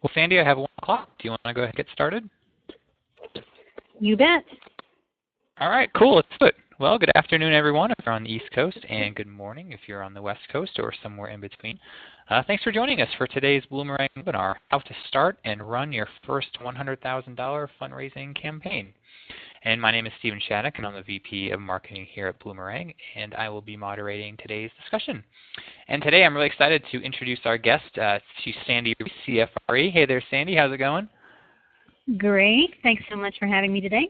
Well, Sandy, I have 1 o'clock. Do you want to go ahead and get started? You bet. All right, cool. Let's do it. Well, good afternoon, everyone, if you're on the East Coast, and good morning if you're on the West Coast or somewhere in between. Thanks for joining us for today's Bloomerang webinar, How to Start and Run Your First $100,000 Fundraising Campaign. And my name is Stephen Shattuck, and I'm the VP of Marketing here at Bloomerang, and I will be moderating today's discussion. And today I'm really excited to introduce our guest. She's Sandy, CFRE. Hey there, Sandy. How's it going? Great. Thanks so much for having me today.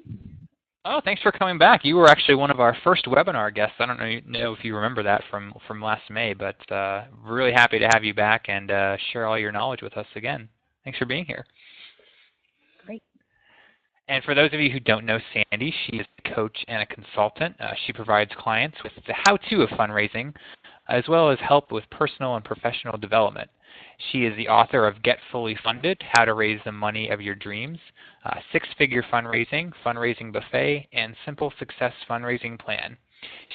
Oh, thanks for coming back. You were actually one of our first webinar guests. I don't know if you remember that from last May, but really happy to have you back and share all your knowledge with us again. Thanks for being here. Great. And for those of you who don't know Sandy, she is a coach and a consultant. She provides clients with the how-to of fundraising, as well as help with personal and professional development. She is the author of Get Fully Funded, How to Raise the Money of Your Dreams, Six-Figure Fundraising, Fundraising Buffet, and Simple Success Fundraising Plan.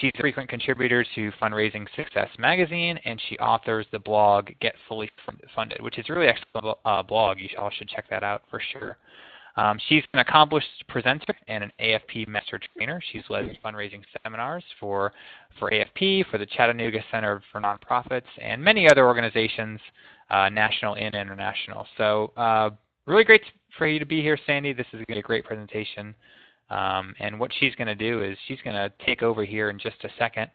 She's a frequent contributor to Fundraising Success magazine, and she authors the blog Get Fully Funded, which is a really excellent blog. You all should check that out for sure. She's an accomplished presenter and an AFP master trainer. She's led fundraising seminars for AFP, for the Chattanooga Center for Nonprofits, and many other organizations, national and international. So really great for you to be here, Sandy. This is going to be a great presentation. And what she's going to do is she's going to take over here in just a second.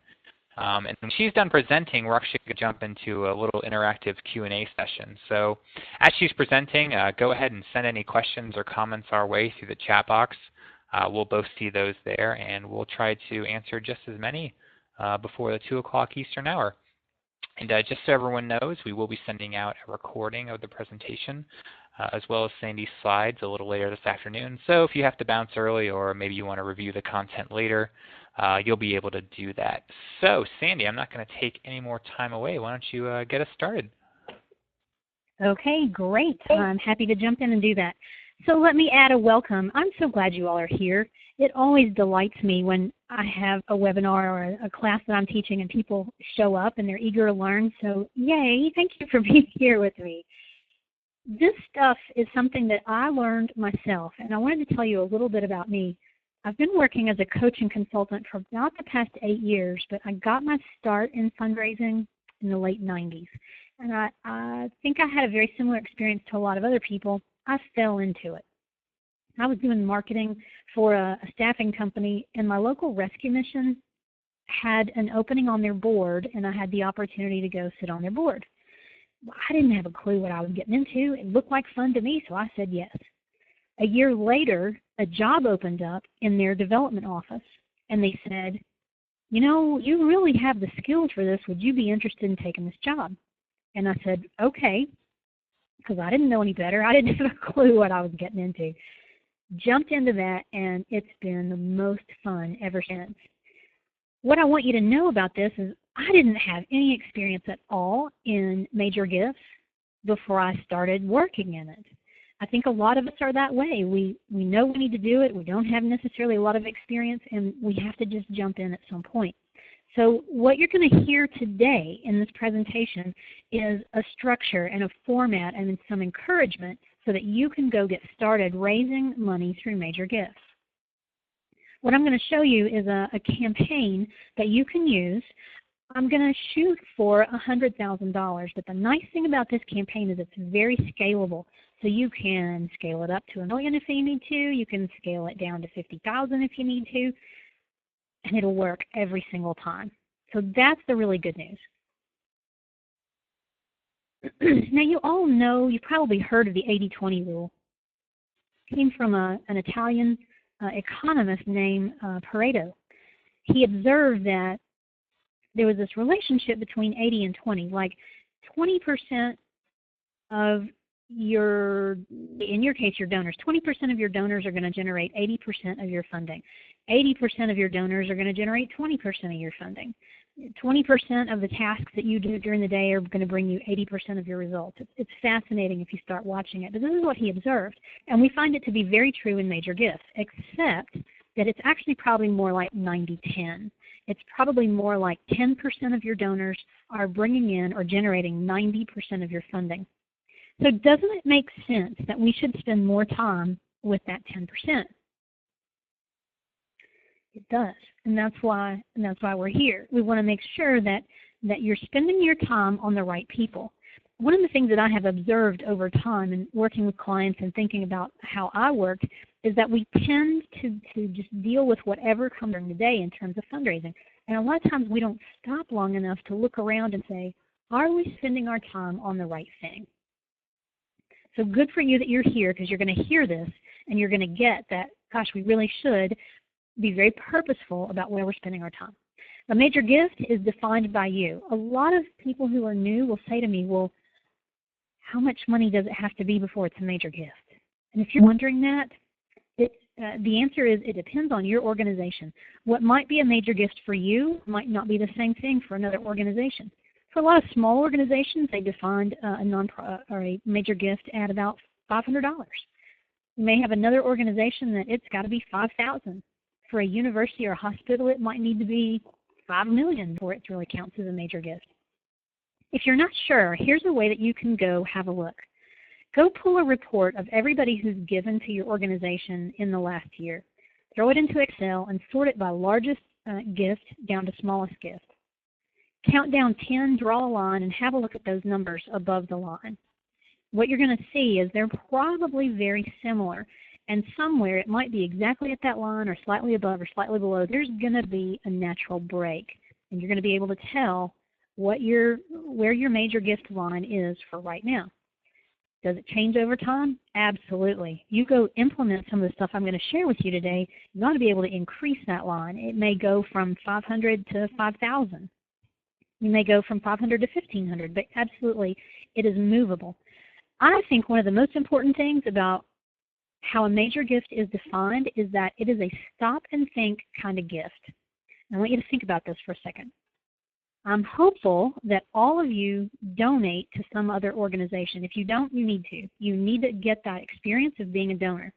And when she's done presenting, we're actually going to jump into a little interactive Q&A session. So as she's presenting, go ahead and send any questions or comments our way through the chat box. We'll both see those there, and we'll try to answer just as many before the 2 o'clock Eastern hour. And just so everyone knows, we will be sending out a recording of the presentation, as well as Sandy's slides a little later this afternoon. So if you have to bounce early or maybe you want to review the content later, you'll be able to do that. So, Sandy, I'm not going to take any more time away. Why don't you get us started? Okay, great. I'm happy to jump in and do that. So let me add a welcome. I'm so glad you all are here. It always delights me when I have a webinar or a class that I'm teaching and people show up and they're eager to learn. So yay, thank you for being here with me. This stuff is something that I learned myself, and I wanted to tell you a little bit about me. I've been working as a coach and consultant for about the past 8 years, but I got my start in fundraising in the late 90s. And I think I had a very similar experience to a lot of other people. I fell into it. I was doing marketing for a staffing company, and my local rescue mission had an opening on their board, and I had the opportunity to go sit on their board. I didn't have a clue what I was getting into. It looked like fun to me, so I said yes. A year later, a job opened up in their development office, and they said, you know, you really have the skills for this. Would you be interested in taking this job? And I said, okay, because I didn't know any better. I didn't have a clue what I was getting into. Jumped into that, and it's been the most fun ever since. What I want you to know about this is I didn't have any experience at all in major gifts before I started working in it. I think a lot of us are that way. We know we need to do it. We don't have necessarily a lot of experience, and we have to just jump in at some point. So what you're going to hear today in this presentation is a structure and a format and some encouragement so that you can go get started raising money through major gifts. What I'm going to show you is a campaign that you can use. I'm going to shoot for $100,000, but the nice thing about this campaign is it's very scalable. So you can scale it up to $1 million if you need to. You can scale it down to $50,000 if you need to, and it'll work every single time. So that's the really good news. Now you all know, you've probably heard of the 80-20 rule. It came from an Italian economist named Pareto. He observed that there was this relationship between 80 and 20, like 20% of in your case, your donors, 20% of your donors are going to generate 80% of your funding. 80% of your donors are going to generate 20% of your funding. 20% of the tasks that you do during the day are going to bring you 80% of your results. It's fascinating if you start watching it, but this is what he observed. And we find it to be very true in major gifts, except that it's actually probably more like 90-10. It's probably more like 10% of your donors are bringing in or generating 90% of your funding. So doesn't it make sense that we should spend more time with that 10%? It does, and that's why we're here. We want to make sure that you're spending your time on the right people. One of the things that I have observed over time in working with clients and thinking about how I work is that we tend to just deal with whatever comes during the day in terms of fundraising. And a lot of times we don't stop long enough to look around and say, are we spending our time on the right thing? So good for you that you're here, because you're going to hear this and you're going to get that, gosh, we really should be very purposeful about where we're spending our time. A major gift is defined by you. A lot of people who are new will say to me, well, how much money does it have to be before it's a major gift? And if you're wondering that, the answer is it depends on your organization. What might be a major gift for you might not be the same thing for another organization. For a lot of small organizations, they defined a major gift at about $500. You may have another organization that it's got to be $5,000. For a university or a hospital, it might need to be $5 million before it really counts as a major gift. If you're not sure, here's a way that you can go have a look. Go pull a report of everybody who's given to your organization in the last year. Throw it into Excel and sort it by largest gift down to smallest gift. Count down 10, draw a line, and have a look at those numbers above the line. What you're going to see is they're probably very similar, and somewhere it might be exactly at that line or slightly above or slightly below. There's going to be a natural break, and you're going to be able to tell where your major gift line is for right now. Does it change over time? Absolutely. You go implement some of the stuff I'm going to share with you today, you ought to be able to increase that line. It may go from 500 to 5,000. You may go from 500 to 1,500, but absolutely it is movable. I think one of the most important things about how a major gift is defined is that it is a stop and think kind of gift. And I want you to think about this for a second. I'm hopeful that all of you donate to some other organization. If you don't, you need to. You need to get that experience of being a donor.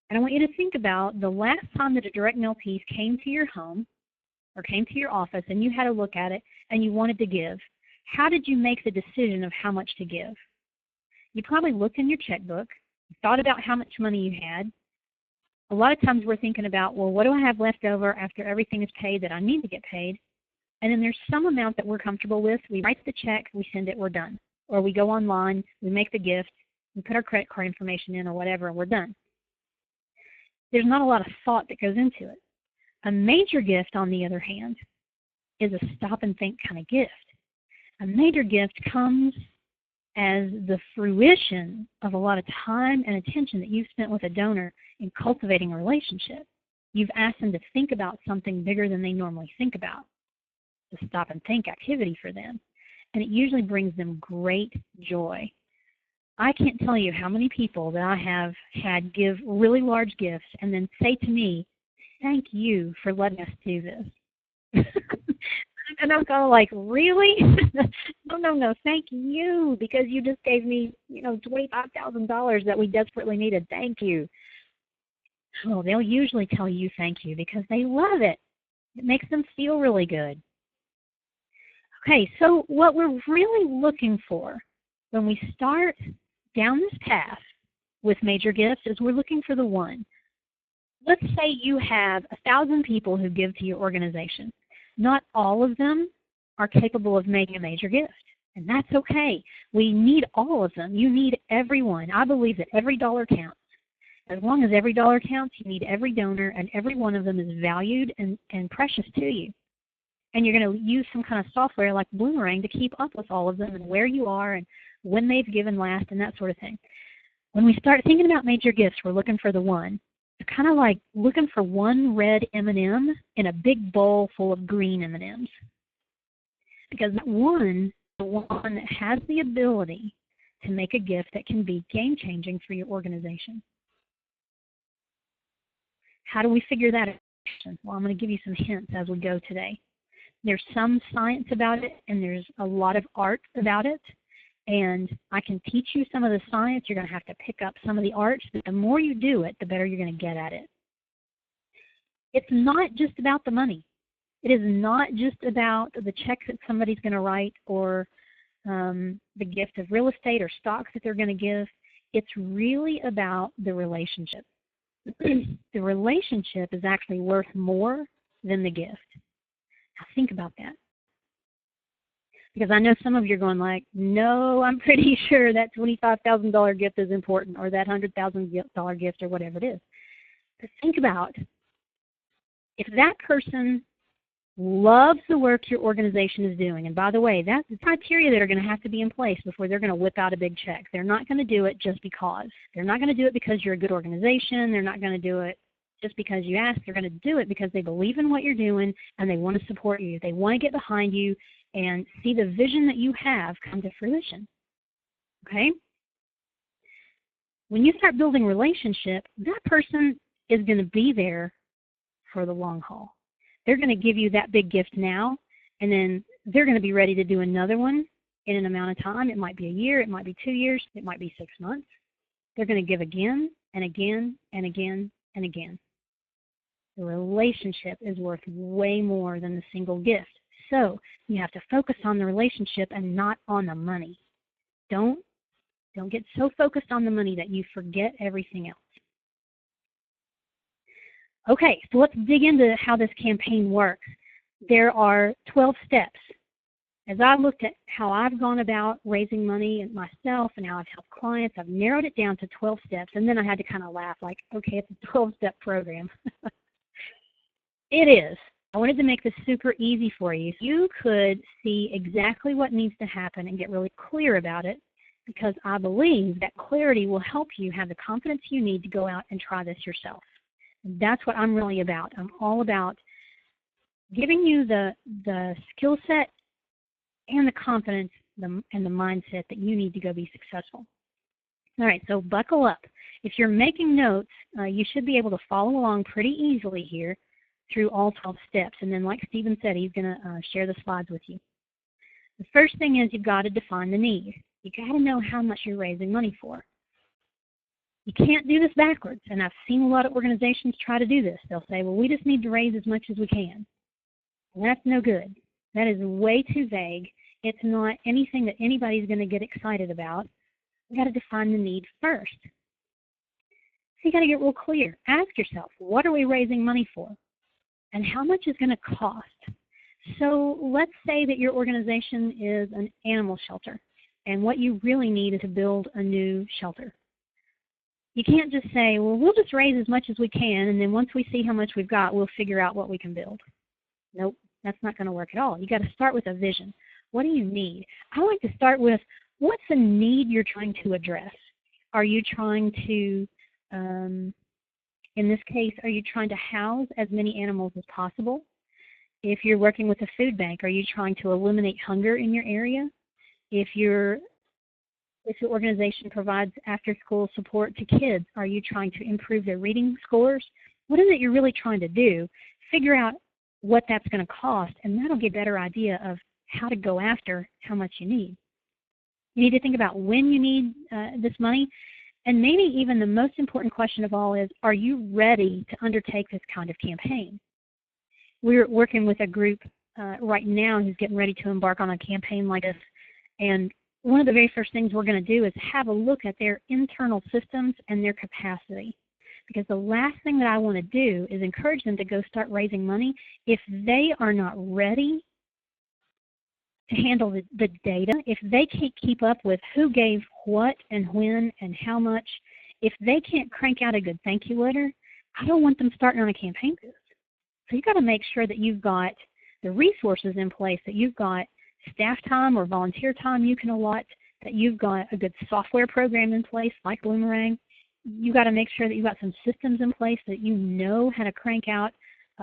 And I want you to think about the last time that a direct mail piece came to your home or came to your office and you had to look at it and you wanted to give. How did you make the decision of how much to give? You probably looked in your checkbook, thought about how much money you had. A lot of times we're thinking about, well, what do I have left over after everything is paid that I need to get paid? And then there's some amount that we're comfortable with. We write the check, we send it, we're done. Or we go online, we make the gift, we put our credit card information in or whatever, and we're done. There's not a lot of thought that goes into it. A major gift, on the other hand, is a stop and think kind of gift. A major gift comes as the fruition of a lot of time and attention that you've spent with a donor in cultivating a relationship. You've asked them to think about something bigger than they normally think about. The stop and think activity for them. And it usually brings them great joy. I can't tell you how many people that I have had give really large gifts and then say to me, thank you for letting us do this. And I'm kind of like, really? No, thank you, because you just gave me, $25,000 that we desperately needed. Thank you. Oh, they'll usually tell you thank you because they love it. It makes them feel really good. Okay, so what we're really looking for when we start down this path with major gifts is we're looking for the one. Let's say you have 1,000 people who give to your organization. Not all of them are capable of making a major gift, and that's okay. We need all of them. You need everyone. I believe that every dollar counts. As long as every dollar counts, you need every donor, and every one of them is valued and precious to you. And you're going to use some kind of software like Bloomerang to keep up with all of them and where you are and when they've given last and that sort of thing. When we start thinking about major gifts, we're looking for the one. It's kind of like looking for one red M&M in a big bowl full of green M&Ms. Because that one, the one that has the ability to make a gift that can be game-changing for your organization. How do we figure that out? Well, I'm going to give you some hints as we go today. There's some science about it, and there's a lot of art about it. And I can teach you some of the science. You're going to have to pick up some of the art. But the more you do it, the better you're going to get at it. It's not just about the money. It is not just about the check that somebody's going to write or the gift of real estate or stocks that they're going to give. It's really about the relationship. The relationship is actually worth more than the gift. Now think about that. Because I know some of you are going like, no, I'm pretty sure that $25,000 gift is important, or that $100,000 gift, or whatever it is. But think about, if that person loves the work your organization is doing, and by the way, that's the criteria that are going to have to be in place before they're going to whip out a big check. They're not going to do it just because. They're not going to do it because you're a good organization. They're not going to do it just because you ask. They're going to do it because they believe in what you're doing and they want to support you. They want to get behind you and see the vision that you have come to fruition. Okay? When you start building relationship, that person is going to be there for the long haul. They're going to give you that big gift now, and then they're going to be ready to do another one in an amount of time. It might be a year, it might be 2 years, it might be 6 months. They're going to give again and again and again and again. The relationship is worth way more than the single gift. So you have to focus on the relationship and not on the money. Don't get so focused on the money that you forget everything else. Okay, so let's dig into how this campaign works. There are 12 steps. As I looked at how I've gone about raising money myself and how I've helped clients, I've narrowed it down to 12 steps, and then I had to kind of laugh like, okay, it's a 12-step program. It is. I wanted to make this super easy for you. You could see exactly what needs to happen and get really clear about it, because I believe that clarity will help you have the confidence you need to go out and try this yourself. That's what I'm really about. I'm all about giving you the skill set and the confidence and the mindset that you need to go be successful. All right, so buckle up. If you're making notes, you should be able to follow along pretty easily here through all 12 steps. And then like Stephen said, he's going to share the slides with you. The first thing is you've got to define the need. You've got to know how much you're raising money for. You can't do this backwards, and I've seen a lot of organizations try to do this. They'll say, well, we just need to raise as much as we can. And that's no good. That is way too vague. It's not anything that anybody's going to get excited about. You've got to define the need first. So you've got to get real clear. Ask yourself, what are we raising money for? And how much is going to cost? So let's say that your organization is an animal shelter, and what you really need is to build a new shelter. You can't just say, well, we'll just raise as much as we can, and then once we see how much we've got, we'll figure out what we can build. Nope, that's not going to work at all. You've got to start with a vision. What do you need? I like to start with, what's the need you're trying to address? Are you trying to, in this case, are you trying to house as many animals as possible? If you're working with a food bank, are you trying to eliminate hunger in your area? If your organization provides after-school support to kids, are you trying to improve their reading scores? What is it you're really trying to do? Figure out what that's going to cost, and that'll give a better idea of how to go after how much you need. You need to think about when you need this money, and maybe even the most important question of all is, are you ready to undertake this kind of campaign? We're working with a group right now who's getting ready to embark on a campaign like this, and one of the very first things we're going to do is have a look at their internal systems and their capacity. Because the last thing that I want to do is encourage them to go start raising money if they are not ready to handle the data, if they can't keep up with who gave what and when and how much, if they can't crank out a good thank you letter, I don't want them starting on a campaign for this. So you've got to make sure that you've got the resources in place, that you've got staff time or volunteer time you can allot, that you've got a good software program in place like Bloomerang. You've got to make sure that you've got some systems in place that you know how to crank out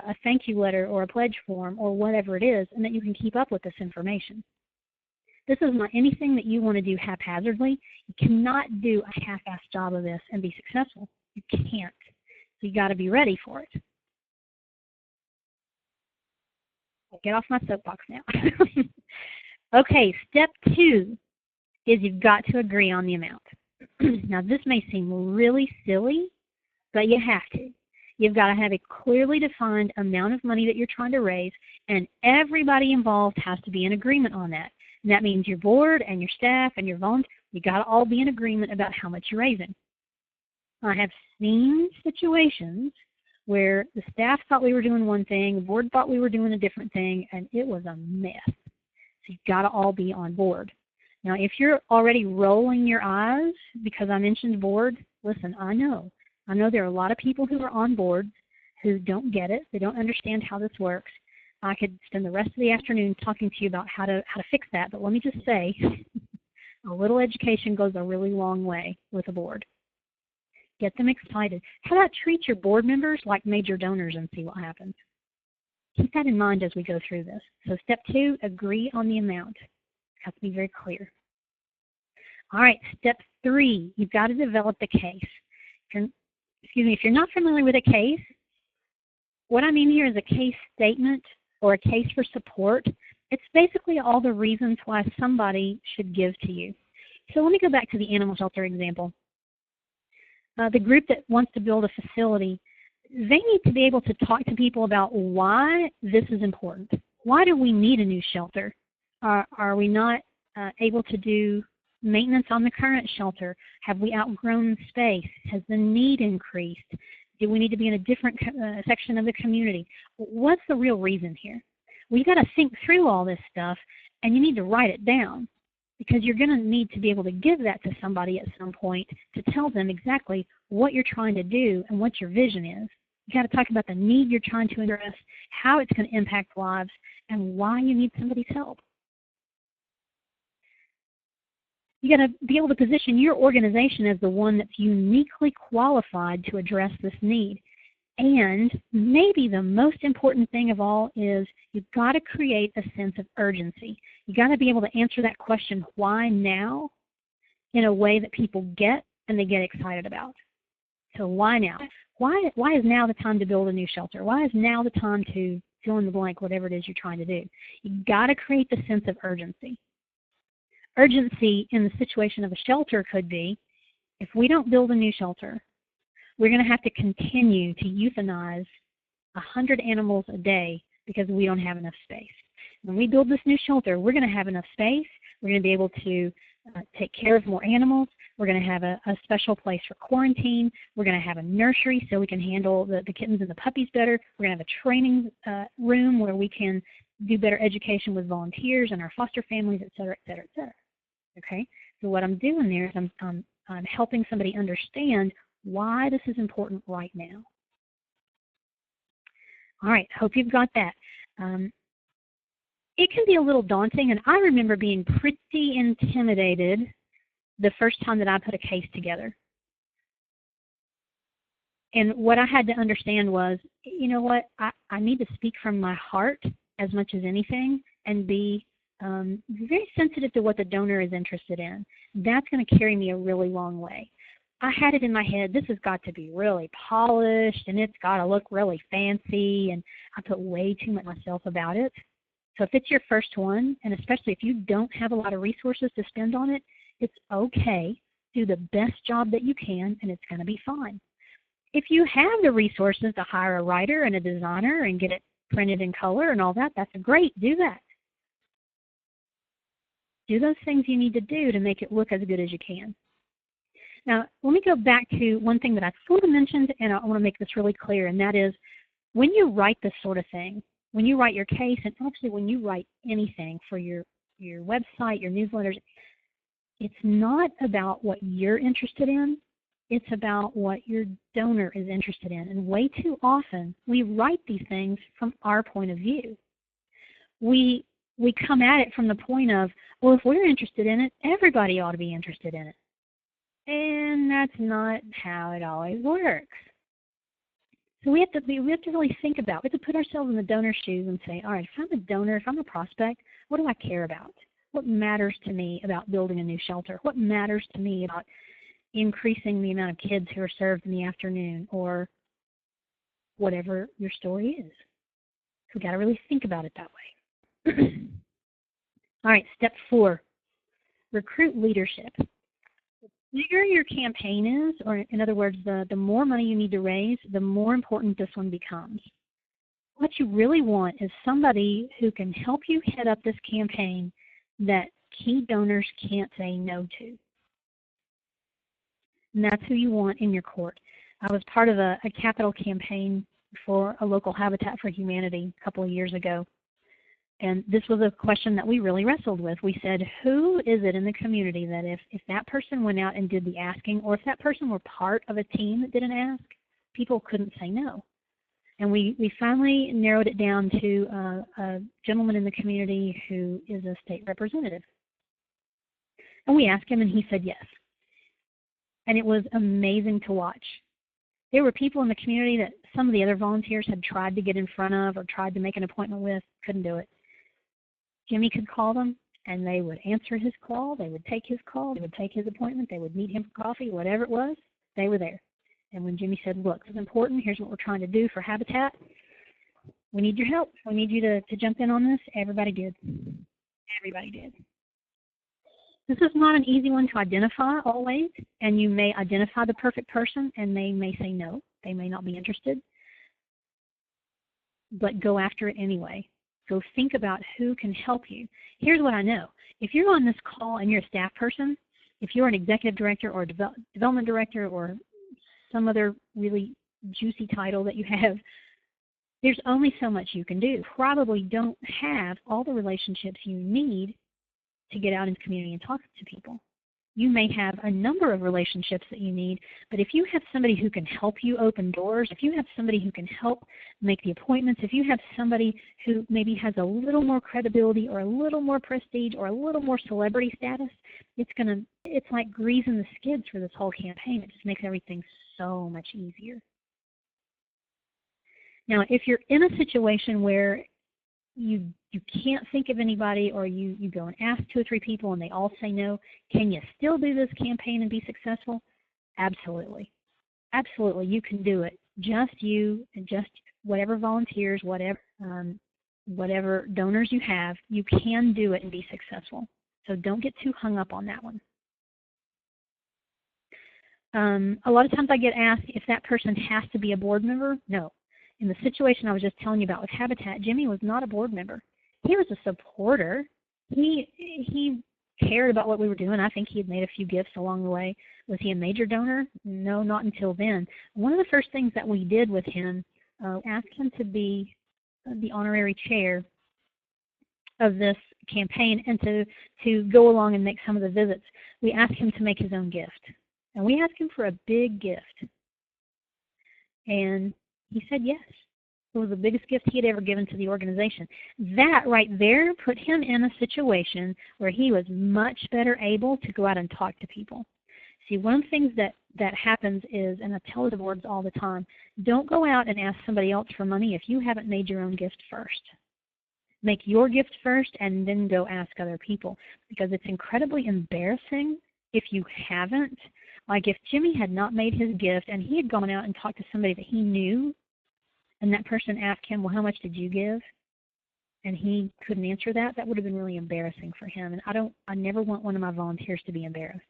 a thank you letter or a pledge form or whatever it is, and that you can keep up with this information. This is not anything that you want to do haphazardly. You cannot do a half-assed job of this and be successful. You can't. So you've got to be ready for it. I'll get off my soapbox now. Okay, step 2 is you've got to agree on the amount. Now, this may seem really silly, but you have to. You've got to have a clearly defined amount of money that you're trying to raise, and everybody involved has to be in agreement on that. And that means your board and your staff and your volunteers, you got to all be in agreement about how much you're raising. I have seen situations where the staff thought we were doing one thing, the board thought we were doing a different thing, and it was a mess. So you've got to all be on board. Now, if you're already rolling your eyes because I mentioned board, listen, I know there are a lot of people who are on board who don't get it. They don't understand how this works. I could spend the rest of the afternoon talking to you about how to fix that, but let me just say, a little education goes a really long way with a board. Get them excited. How about treat your board members like major donors and see what happens? Keep that in mind as we go through this. So step 2, agree on the amount. It has to be very clear. All right, step 3, you've got to develop the case. If you're not familiar with a case, what I mean here is a case statement or a case for support. It's basically all the reasons why somebody should give to you. So let me go back to the animal shelter example. The group that wants to build a facility, they need to be able to talk to people about why this is important. Why do we need a new shelter? Are we not able to do maintenance on the current shelter? Have we outgrown space? Has the need increased? Do we need to be in a different section of the community? What's the real reason here? Well, you've got to think through all this stuff, and you need to write it down because you're going to need to be able to give that to somebody at some point to tell them exactly what you're trying to do and what your vision is. You've got to talk about the need you're trying to address, how it's going to impact lives, and why you need somebody's help. You got to be able to position your organization as the one that's uniquely qualified to address this need. And maybe the most important thing of all is you've got to create a sense of urgency. You've got to be able to answer that question, why now, in a way that people get and they get excited about. So why now? Why is now the time to build a new shelter? Why is now the time to fill in the blank, whatever it is you're trying to do? You've got to create the sense of urgency. Urgency in the situation of a shelter could be, if we don't build a new shelter, we're going to have to continue to euthanize 100 animals a day because we don't have enough space. When we build this new shelter, we're going to have enough space. We're going to be able to take care of more animals. We're going to have a special place for quarantine. We're going to have a nursery so we can handle the kittens and the puppies better. We're going to have a training room where we can do better education with volunteers and our foster families, et cetera, et cetera, et cetera. Okay? So what I'm doing there is I'm helping somebody understand why this is important right now. All right, hope you've got that. It can be a little daunting, and I remember being pretty intimidated the first time that I put a case together. And what I had to understand was, you know what, I need to speak from my heart as much as anything and be very sensitive to what the donor is interested in. That's going to carry me a really long way. I had it in my head, this has got to be really polished and it's got to look really fancy, and I put way too much myself about it. So if it's your first one, and especially if you don't have a lot of resources to spend on it, it's okay. Do the best job that you can and it's going to be fine. If you have the resources to hire a writer and a designer and get it printed in color and all that, that's great. Do that. Do those things you need to do to make it look as good as you can. Now, let me go back to one thing that I sort of mentioned, and I want to make this really clear, and that is when you write this sort of thing, when you write your case, and actually when you write anything for your website, your newsletters, it's not about what you're interested in. It's about what your donor is interested in. And way too often, we write these things from our point of view. We come at it from the point of, well, if we're interested in it, everybody ought to be interested in it. And that's not how it always works. So we have to really think about, we have to put ourselves in the donor's shoes and say, all right, if I'm a donor, if I'm a prospect, what do I care about? What matters to me about building a new shelter? What matters to me about increasing the amount of kids who are served in the afternoon, or whatever your story is? So we've got to really think about it that way. All right, step 4, recruit leadership. The bigger your campaign is, or in other words, the more money you need to raise, the more important this one becomes. What you really want is somebody who can help you head up this campaign that key donors can't say no to. And that's who you want in your court. I was part of a capital campaign for a local Habitat for Humanity a couple of years ago. And this was a question that we really wrestled with. We said, who is it in the community that if that person went out and did the asking, or if that person were part of a team that did an ask, people couldn't say no. And we finally narrowed it down to a gentleman in the community who is a state representative. And we asked him, and he said yes. And it was amazing to watch. There were people in the community that some of the other volunteers had tried to get in front of or tried to make an appointment with, couldn't do it. Jimmy could call them, and they would answer his call. They would take his call. They would take his appointment. They would meet him for coffee, whatever it was. They were there. And when Jimmy said, look, this is important. Here's what we're trying to do for Habitat. We need your help. We need you to jump in on this. Everybody did. Everybody did. This is not an easy one to identify always, and you may identify the perfect person, and they may say no. They may not be interested. But go after it anyway. So think about who can help you. Here's what I know. If you're on this call and you're a staff person, if you're an executive director or development director or some other really juicy title that you have, there's only so much you can do. Probably don't have all the relationships you need to get out into the community and talk to people. You may have a number of relationships that you need, but if you have somebody who can help you open doors, if you have somebody who can help make the appointments, if you have somebody who maybe has a little more credibility or a little more prestige or a little more celebrity status, it's like greasing the skids for this whole campaign. It just makes everything so much easier. Now, if you're in a situation where you can't think of anybody, or you go and ask 2 or 3 people and they all say no, can you still do this campaign and be successful? Absolutely. Absolutely, you can do it. Just you and just whatever volunteers, whatever donors you have, you can do it and be successful. So don't get too hung up on that one. A lot of times I get asked if that person has to be a board member. No. In the situation I was just telling you about with Habitat, Jimmy was not a board member. He was a supporter. He cared about what we were doing. I think he had made a few gifts along the way. Was he a major donor? No, not until then. One of the first things that we did with him, asked him to be the honorary chair of this campaign and to go along and make some of the visits. We asked him to make his own gift. And we asked him for a big gift. And he said yes. It was the biggest gift he had ever given to the organization. That right there put him in a situation where he was much better able to go out and talk to people. See, one of the things that happens is, and I tell the boards all the time, don't go out and ask somebody else for money if you haven't made your own gift first. Make your gift first and then go ask other people, because it's incredibly embarrassing if you haven't. Like if Jimmy had not made his gift and he had gone out and talked to somebody that he knew, and that person asked him, well, how much did you give? And he couldn't answer that, that would have been really embarrassing for him. And I never want one of my volunteers to be embarrassed.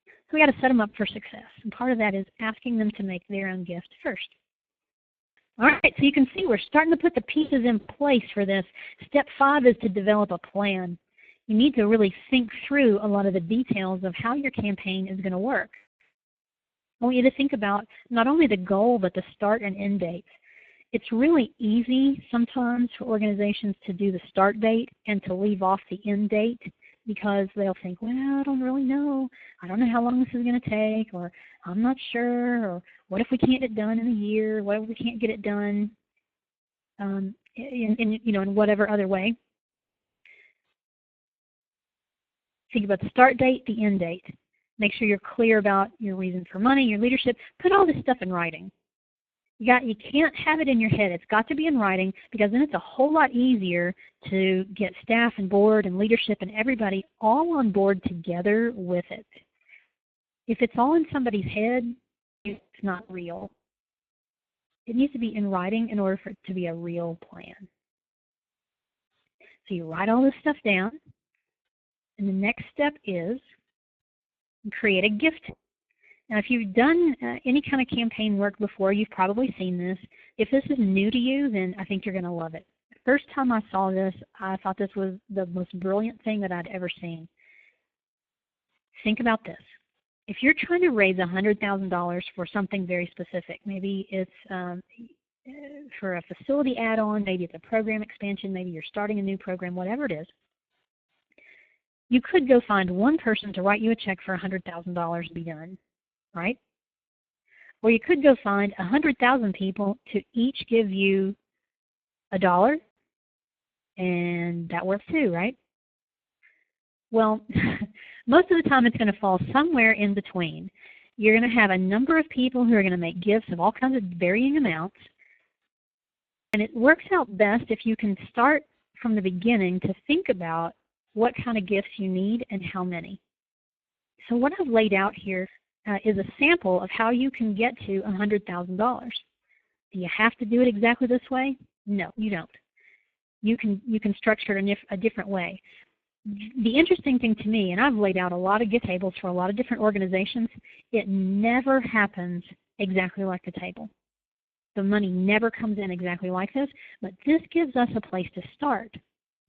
So we got to set them up for success. And part of that is asking them to make their own gift first. All right, so you can see we're starting to put the pieces in place for this. Step 5 is to develop a plan. You need to really think through a lot of the details of how your campaign is going to work. I want you to think about not only the goal, but the start and end dates. It's really easy sometimes for organizations to do the start date and to leave off the end date, because they'll think, well, I don't really know. I don't know how long this is going to take, or I'm not sure, or what if we can't get it done in a year? What if we can't get it done in whatever other way? Think about the start date, the end date. Make sure you're clear about your reason for money, your leadership. Put all this stuff in writing. You can't have it in your head. It's got to be in writing, because then it's a whole lot easier to get staff and board and leadership and everybody all on board together with it. If it's all in somebody's head, it's not real. It needs to be in writing in order for it to be a real plan. So you write all this stuff down, and the next step is create a gift. Now, if you've done any kind of campaign work before, you've probably seen this. If this is new to you, then I think you're going to love it. The first time I saw this, I thought this was the most brilliant thing that I'd ever seen. Think about this. If you're trying to raise $100,000 for something very specific, maybe it's for a facility add-on, maybe it's a program expansion, maybe you're starting a new program, whatever it is, you could go find one person to write you a check for $100,000 to be done, right? Or you could go find 100,000 people to each give you $1, and that works too, right? Well, most of the time it's going to fall somewhere in between. You're going to have a number of people who are going to make gifts of all kinds of varying amounts, and it works out best if you can start from the beginning to think about what kind of gifts you need and how many. So what I've laid out here is a sample of how you can get to $100,000. Do you have to do it exactly this way? No, you don't. You can structure it a different way. The interesting thing to me, and I've laid out a lot of gift tables for a lot of different organizations, it never happens exactly like the table. The money never comes in exactly like this, but this gives us a place to start.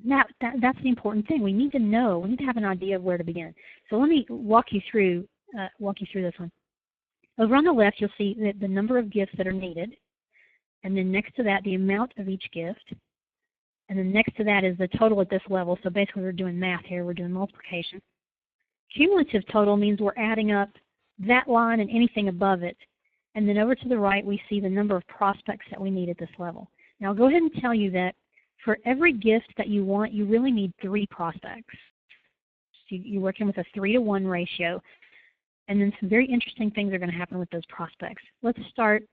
Now, that's the important thing. We need to know. We need to have an idea of where to begin. So let me walk you through this one. Over on the left, you'll see the number of gifts that are needed, and then next to that, the amount of each gift. And then next to that is the total at this level. So basically we're doing math here. We're doing multiplication. Cumulative total means we're adding up that line and anything above it. And then over to the right, we see the number of prospects that we need at this level. Now I'll go ahead and tell you that for every gift that you want, you really need 3 prospects. You're working with a 3-to-1 ratio. And then some very interesting things are going to happen with those prospects. Let's start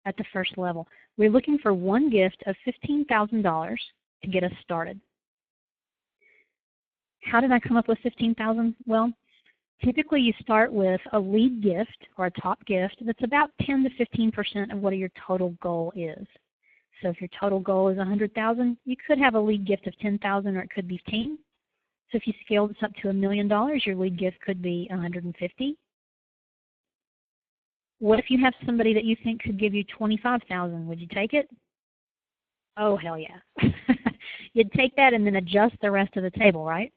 at the first level. We're looking for one gift of $15,000 to get us started. How did I come up with $15,000? Well, typically you start with a lead gift or a top gift that's about 10 to 15% of what your total goal is. So if your total goal is $100,000, you could have a lead gift of $10,000 or it could be $15,000. So if you scale this up to $1 million, your lead gift could be $150,000. What if you have somebody that you think could give you $25,000? Would you take it? Oh, hell yeah. You'd take that and then adjust the rest of the table, right?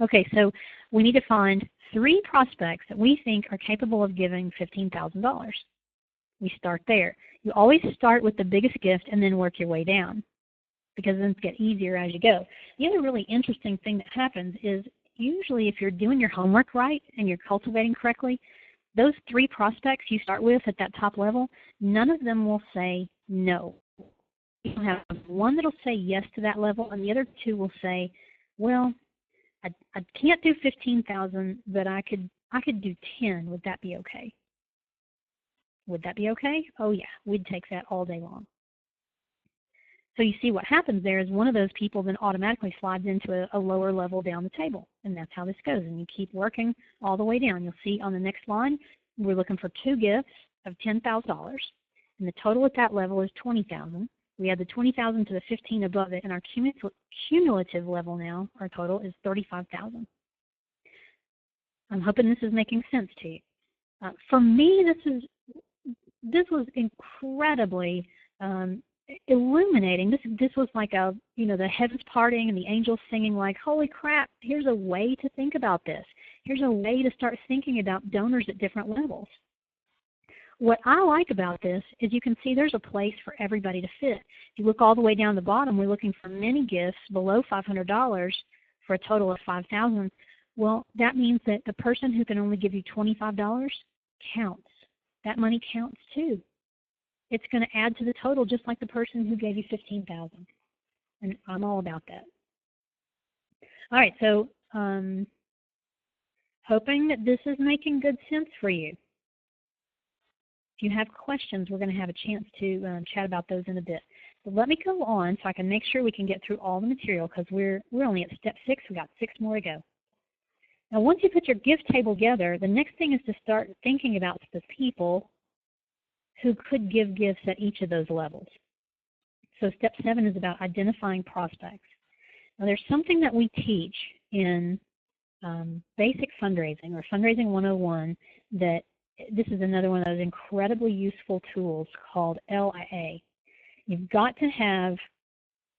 Okay, so we need to find 3 prospects that we think are capable of giving $15,000. We start there. You always start with the biggest gift and then work your way down, because then it's get easier as you go. The other really interesting thing that happens is usually if you're doing your homework right and you're cultivating correctly, those 3 prospects you start with at that top level, none of them will say no. You'll have one that'll say yes to that level, and the other 2 will say, well, I can't do $15,000, but I could do 10. Would that be okay? Would that be okay? Oh yeah, we'd take that all day long. So you see what happens there is one of those people then automatically slides into a lower level down the table. And that's how this goes. And you keep working all the way down. You'll see on the next line, we're looking for 2 gifts of $10,000. And the total at that level is $20,000. We add the $20,000 to the 15 above it, and our cumulative level now, our total, is $35,000. I'm hoping this is making sense to you. For me, this was incredibly illuminating. This was like the heavens parting and the angels singing, like, holy crap, here's a way to think about this. Here's a way to start thinking about donors at different levels. What I like about this is you can see there's a place for everybody to fit. If you look all the way down the bottom, we're looking for many gifts below $500 for a total of $5,000. Well, that means that the person who can only give you $25 counts. That money counts too. It's going to add to the total just like the person who gave you $15,000. And I'm all about that. All right, so hoping that this is making good sense for you. If you have questions, we're going to have a chance to chat about those in a bit. But let me go on so I can make sure we can get through all the material, because we're only at step 6. We've got 6 more to go. Now, once you put your gift table together, the next thing is to start thinking about the people who could give gifts at each of those levels. So step 7 is about identifying prospects. Now, there's something that we teach in basic fundraising, or Fundraising 101, that this is another one of those incredibly useful tools called LIA. You've got to have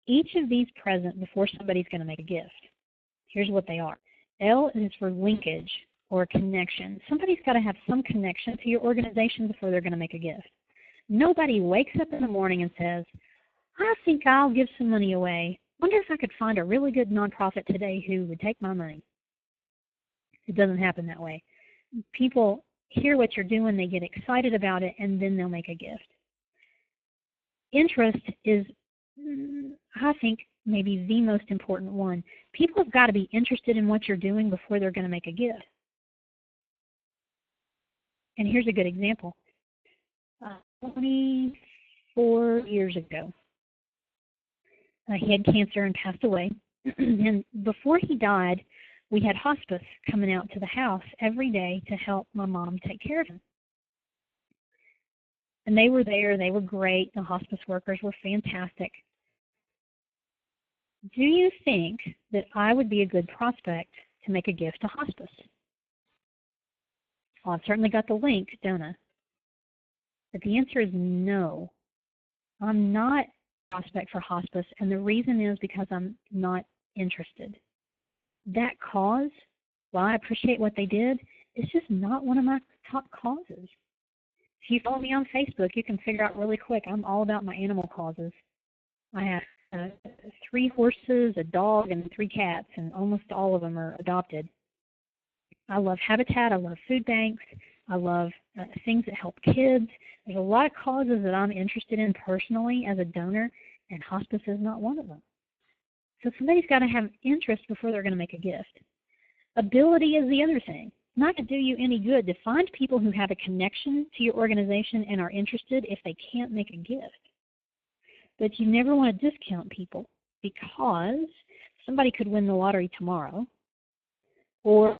each of these present before somebody's going to make a gift. Here's what they are. L is for linkage or connection. Somebody's got to have some connection to your organization before they're going to make a gift. Nobody wakes up in the morning and says, I think I'll give some money away. Wonder if I could find a really good nonprofit today who would take my money. It doesn't happen that way. People hear what you're doing, they get excited about it, and then they'll make a gift. Interest is, I think, maybe the most important one. People have got to be interested in what you're doing before they're going to make a gift. And here's a good example. 24 years ago, he had cancer and passed away. And before he died, we had hospice coming out to the house every day to help my mom take care of him. And they were there. They were great. The hospice workers were fantastic. Do you think that I would be a good prospect to make a gift to hospice? Well, I've certainly got the link, don't I? But the answer is no. I'm not a prospect for hospice, and the reason is because I'm not interested. That cause, while I appreciate what they did, it's just not one of my top causes. If you follow me on Facebook, you can figure out really quick I'm all about my animal causes. I have 3 horses, a dog, and 3 cats, and almost all of them are adopted. I love habitat. I love food banks. I love things that help kids. There's a lot of causes that I'm interested in personally as a donor, and hospice is not one of them. So somebody's got to have interest before they're going to make a gift. Ability is the other thing. It's not going to do you any good to find people who have a connection to your organization and are interested if they can't make a gift. But you never want to discount people because somebody could win the lottery tomorrow, or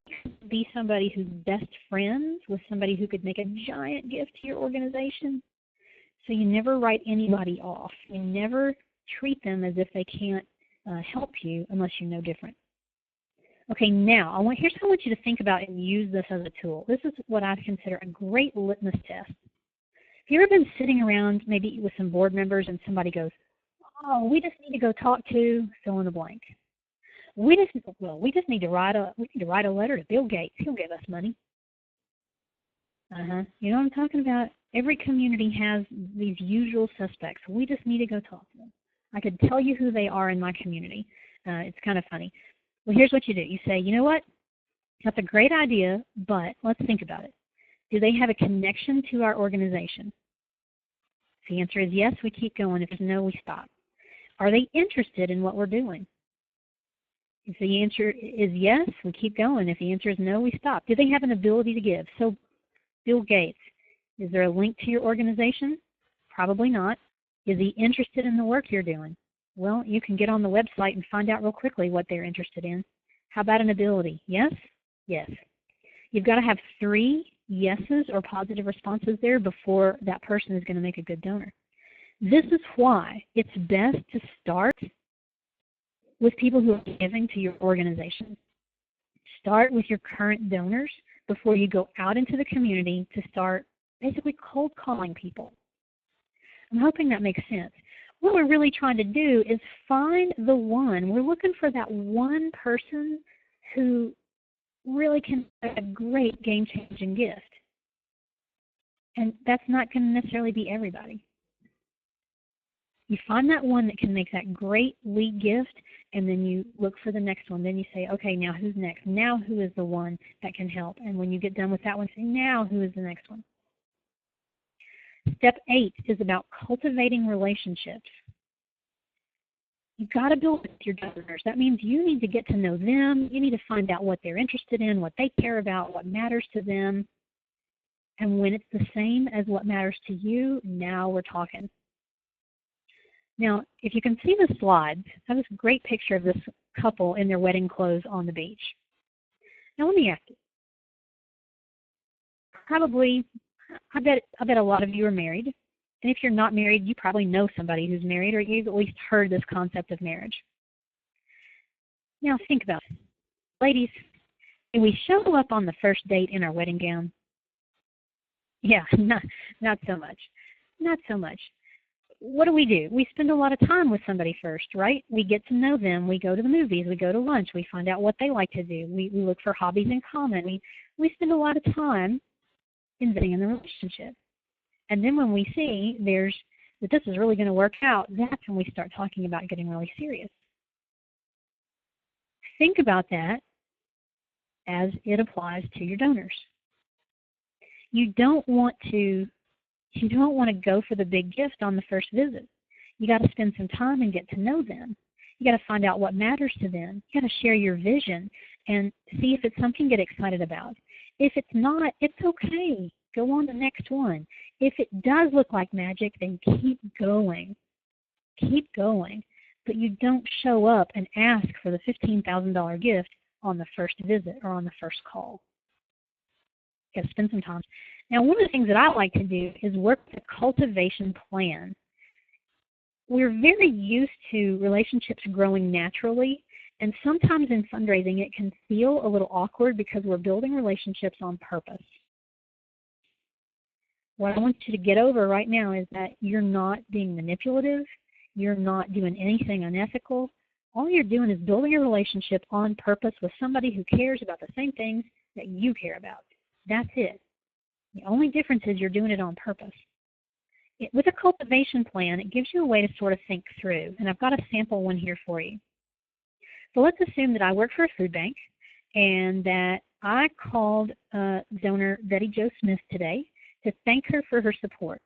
be somebody who's best friends with somebody who could make a giant gift to your organization. So you never write anybody off. You never treat them as if they can't help you unless you know different. Okay, now, here's how I want you to think about and use this as a tool. This is what I consider a great litmus test. Have you ever been sitting around maybe with some board members and somebody goes, oh, we just need to go talk to fill in the blank. We just need to write a letter to Bill Gates. He'll give us money. You know what I'm talking about? Every community has these usual suspects. We just need to go talk to them. I could tell you who they are in my community. It's kind of funny. Well, here's what you do. You say, you know what? That's a great idea, but let's think about it. Do they have a connection to our organization? If the answer is yes, we keep going. If it's no, we stop. Are they interested in what we're doing? If the answer is yes, we keep going. If the answer is no, we stop. Do they have an ability to give? So, Bill Gates, is there a link to your organization? Probably not. Is he interested in the work you're doing? Well, you can get on the website and find out real quickly what they're interested in. How about an ability? Yes? Yes. You've got to have 3 yeses or positive responses there before that person is going to make a good donor. This is why it's best to start with people who are giving to your organization. Start with your current donors before you go out into the community to start basically cold calling people. I'm hoping that makes sense. What we're really trying to do is find the one. We're looking for that one person who really can have a great game-changing gift. And that's not going to necessarily be everybody. You find that one that can make that great lead gift, and then you look for the next one. Then you say, okay, now who's next? Now who is the one that can help? And when you get done with that one, say, now who is the next one? Step 8 is about cultivating relationships. You've got to build with your donors. That means you need to get to know them. You need to find out what they're interested in, what they care about, what matters to them. And when it's the same as what matters to you, now we're talking. Now, if you can see the slides, I have this great picture of this couple in their wedding clothes on the beach. Now, let me ask you. Probably, I bet a lot of you are married. And if you're not married, you probably know somebody who's married, or you've at least heard this concept of marriage. Now, think about it. Ladies, do we show up on the first date in our wedding gown? Yeah, not so much. Not so much. what do? We spend a lot of time with somebody first, right? We get to know them. We go to the movies. We go to lunch. We find out what they like to do. We look for hobbies in common. We spend a lot of time investing in the relationship. And then when we see that this is really going to work out, that's when we start talking about getting really serious. Think about that as it applies to your donors. You don't want to go for the big gift on the first visit. You got to spend some time and get to know them. You got to find out what matters to them. You got to share your vision and see if it's something to get excited about. If it's not, it's okay. Go on to the next one. If it does look like magic, then keep going. Keep going. But you don't show up and ask for the $15,000 gift on the first visit or on the first call. You got to spend some time. Now, one of the things that I like to do is work the cultivation plan. We're very used to relationships growing naturally, and sometimes in fundraising it can feel a little awkward because we're building relationships on purpose. What I want you to get over right now is that you're not being manipulative. You're not doing anything unethical. All you're doing is building a relationship on purpose with somebody who cares about the same things that you care about. That's it. The only difference is you're doing it on purpose. With a cultivation plan, it gives you a way to sort of think through, and I've got a sample one here for you. So let's assume that I work for a food bank and that I called donor Betty Jo Smith today to thank her for her support.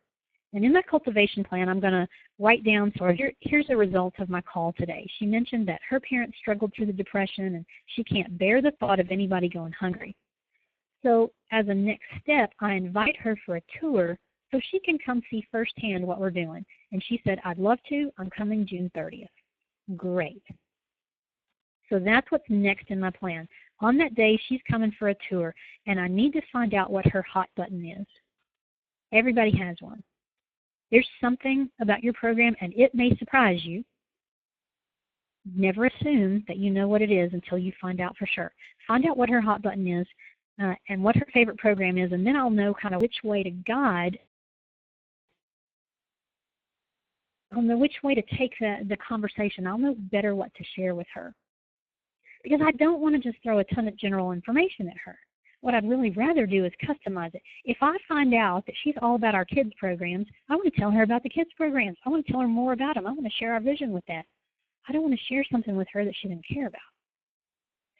And in my cultivation plan, I'm going to write down, so here's the result of my call today. She mentioned that her parents struggled through the depression and she can't bear the thought of anybody going hungry. So as a next step, I invite her for a tour so she can come see firsthand what we're doing. And she said, I'd love to. I'm coming June 30th. Great. So that's what's next in my plan. On that day, she's coming for a tour, and I need to find out what her hot button is. Everybody has one. There's something about your program, and it may surprise you. Never assume that you know what it is until you find out for sure. Find out what her hot button is and what her favorite program is, and then I'll know kind of which way to guide. I'll know which way to take the conversation. I'll know better what to share with her. Because I don't want to just throw a ton of general information at her. What I'd really rather do is customize it. If I find out that she's all about our kids' programs, I want to tell her about the kids' programs. I want to tell her more about them. I want to share our vision with that. I don't want to share something with her that she didn't care about.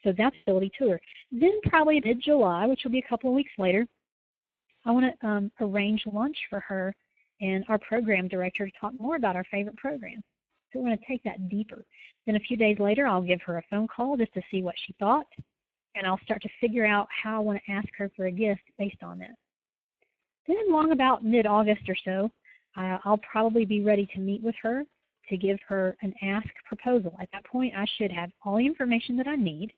So that's facility tour. Then probably mid-July, which will be a couple of weeks later, I want to arrange lunch for her and our program director to talk more about our favorite program. So we're going to take that deeper. Then a few days later, I'll give her a phone call just to see what she thought, and I'll start to figure out how I want to ask her for a gift based on that. Then along about mid-August or so, I'll probably be ready to meet with her to give her an ask proposal. At that point, I should have all the information that I need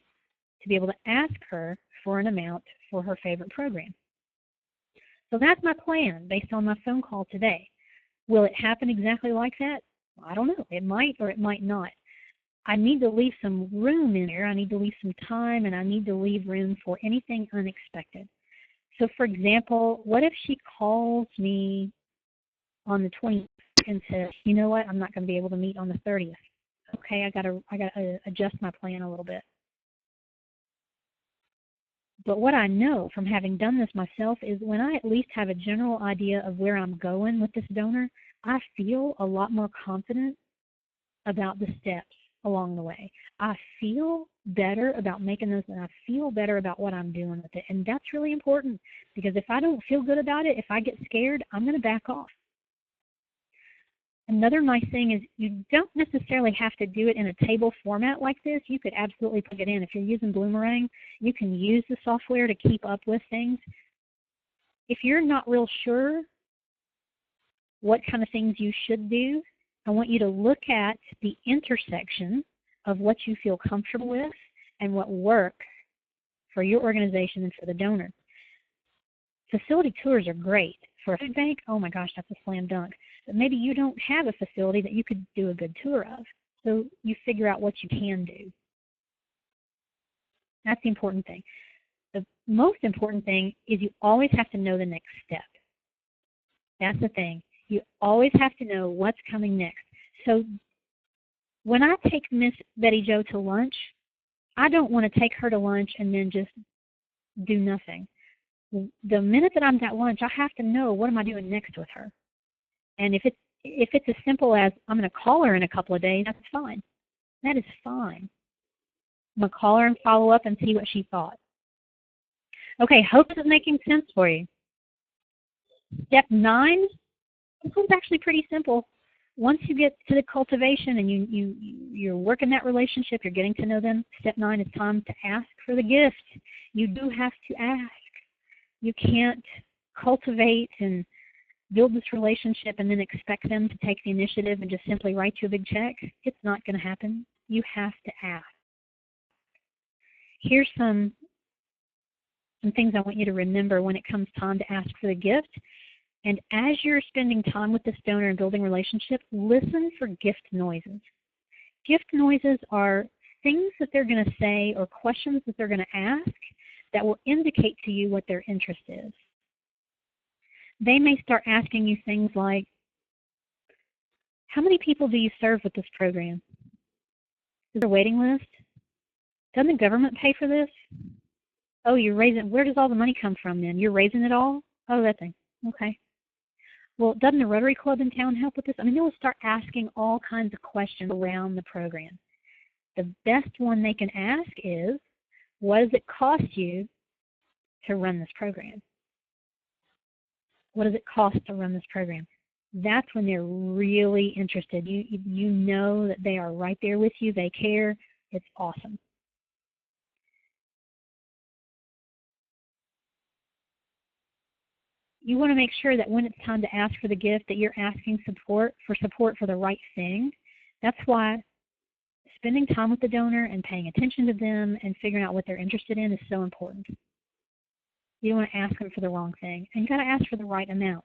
to be able to ask her for an amount for her favorite program. So that's my plan based on my phone call today. Will it happen exactly like that? I don't know. It might or it might not. I need to leave some room in there. I need to leave some time, and I need to leave room for anything unexpected. So, for example, what if she calls me on the 20th and says, you know what, I'm not going to be able to meet on the 30th. Okay, I got to adjust my plan a little bit. But what I know from having done this myself is when I at least have a general idea of where I'm going with this donor, I feel a lot more confident about the steps along the way. I feel better about making those, and I feel better about what I'm doing with it. And that's really important, because if I don't feel good about it, if I get scared, I'm going to back off. Another nice thing is you don't necessarily have to do it in a table format like this. You could absolutely plug it in. If you're using Bloomerang, you can use the software to keep up with things. If you're not real sure what kind of things you should do, I want you to look at the intersection of what you feel comfortable with and what works for your organization and for the donor. Facility tours are great. For a food bank, oh my gosh, that's a slam dunk. But maybe you don't have a facility that you could do a good tour of. So you figure out what you can do. That's the important thing. The most important thing is you always have to know the next step. That's the thing. You always have to know what's coming next. So when I take Miss Betty Jo to lunch, I don't want to take her to lunch and then just do nothing. The minute that I'm at lunch, I have to know what am I doing next with her. And if it's as simple as I'm going to call her in a couple of days, that's fine. That is fine. I'm going to call her and follow up and see what she thought. Okay, hope this is making sense for you. Step 9, this one's actually pretty simple. Once you get to the cultivation and you're working that relationship, you're getting to know them, step 9 is time to ask for the gift. You do have to ask. You can't cultivate and build this relationship and then expect them to take the initiative and just simply write you a big check. It's not going to happen. You have to ask. Here's some things I want you to remember when it comes time to ask for the gift. And as you're spending time with this donor and building relationships, listen for gift noises. Gift noises are things that they're going to say or questions that they're going to ask that will indicate to you what their interest is. They may start asking you things like, how many people do you serve with this program? Is there a waiting list? Doesn't the government pay for this? Oh, you're raising, where does all the money come from then? You're raising it all? Oh, that thing. Okay. Well, doesn't the Rotary Club in town help with this? I mean, they will start asking all kinds of questions around the program. The best one they can ask is, what does it cost you to run this program? What does it cost to run this program? That's when they're really interested. You know that they are right there with you. They care. It's awesome. You want to make sure that when it's time to ask for the gift that you're asking support for the right thing. That's why spending time with the donor and paying attention to them and figuring out what they're interested in is so important. You don't want to ask them for the wrong thing. And you've got to ask for the right amount.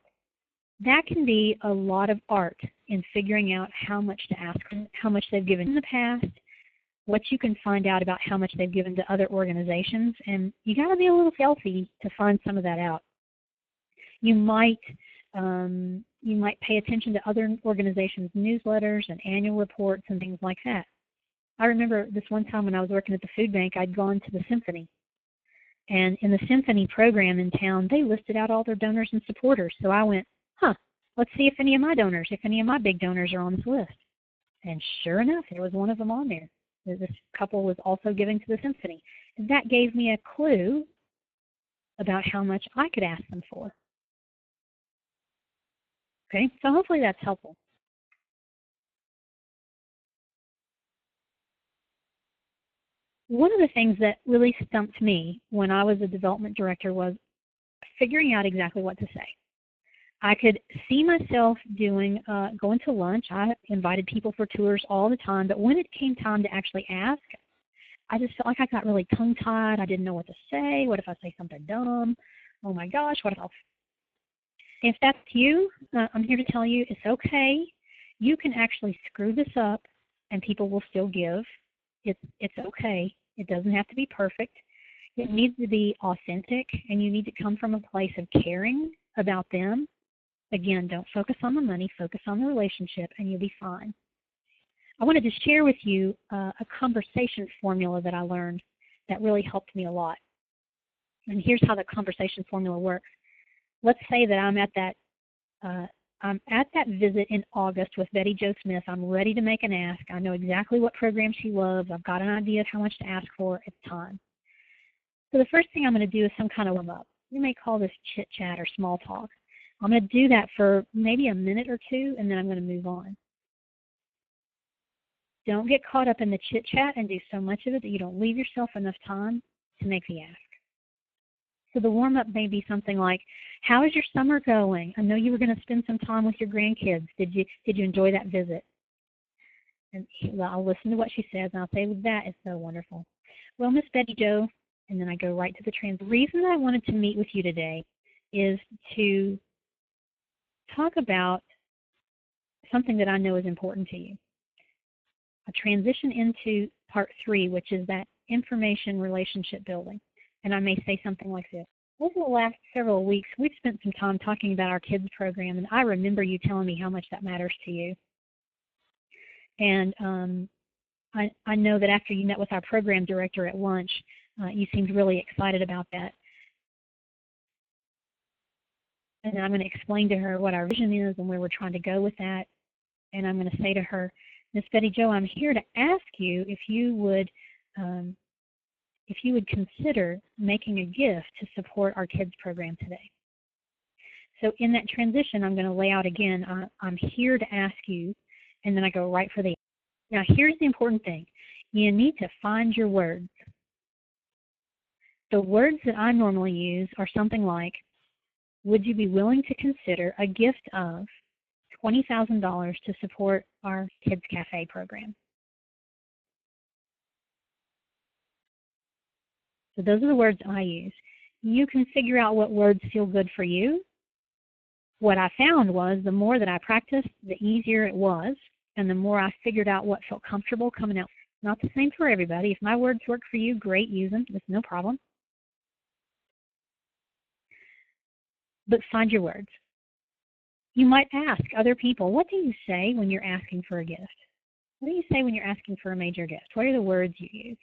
That can be a lot of art in figuring out how much to ask them, how much they've given in the past, what you can find out about how much they've given to other organizations. And you got to be a little stealthy to find some of that out. You might pay attention to other organizations' newsletters and annual reports and things like that. I remember this one time when I was working at the food bank, I'd gone to the Symphony. And in the Symphony program in town, they listed out all their donors and supporters. So I went, let's see if any of my big donors are on this list. And sure enough, there was one of them on there. This couple was also giving to the Symphony. And that gave me a clue about how much I could ask them for. Okay, so hopefully that's helpful. One of the things that really stumped me when I was a development director was figuring out exactly what to say. I could see myself going to lunch. I invited people for tours all the time, but when it came time to actually ask, I just felt like I got really tongue-tied. I didn't know what to say. What if I say something dumb? Oh my gosh, what if I'll... If that's you, I'm here to tell you it's okay. You can actually screw this up and people will still give. It's okay. It doesn't have to be perfect. It needs to be authentic, and you need to come from a place of caring about them. Again, don't focus on the money, focus on the relationship, and you'll be fine. I wanted to share with you a conversation formula that I learned that really helped me a lot. And here's how the conversation formula works. Let's say that I'm at that visit in August with Betty Jo Smith. I'm ready to make an ask. I know exactly what program she loves. I've got an idea of how much to ask for. It's time. So the first thing I'm going to do is some kind of warm-up. You may call this chit-chat or small talk. I'm going to do that for maybe a minute or two, and then I'm going to move on. Don't get caught up in the chit-chat and do so much of it that you don't leave yourself enough time to make the ask. So the warm-up may be something like, how is your summer going? I know you were going to spend some time with your grandkids. Did you enjoy that visit? And I'll listen to what she says, and I'll say, well, that is so wonderful. Well, Miss Betty Jo, and then I go right to the The reason that I wanted to meet with you today is to talk about something that I know is important to you. A transition into part 3, which is that information relationship building. And I may say something like this. over the last several weeks, we've spent some time talking about our kids program, and I remember you telling me how much that matters to you. And I know that after you met with our program director at lunch, you seemed really excited about that. And I'm going to explain to her what our vision is and where we're trying to go with that. And I'm going to say to her, Miss Betty Jo, I'm here to ask you if you would consider making a gift to support our kids program today. So in that transition, I'm going to lay out again, I'm here to ask you, and then I go right for the. Now here's the important thing. You need to find your words. The words that I normally use are something like, would you be willing to consider a gift of $20,000 to support our Kids Cafe program? So those are the words I use. You can figure out what words feel good for you. What I found was the more that I practiced, the easier it was, and the more I figured out what felt comfortable coming out. Not the same for everybody. If my words work for you, great, use them. It's no problem. But find your words. You might ask other people, what do you say when you're asking for a gift? What do you say when you're asking for a major gift? What are the words you use?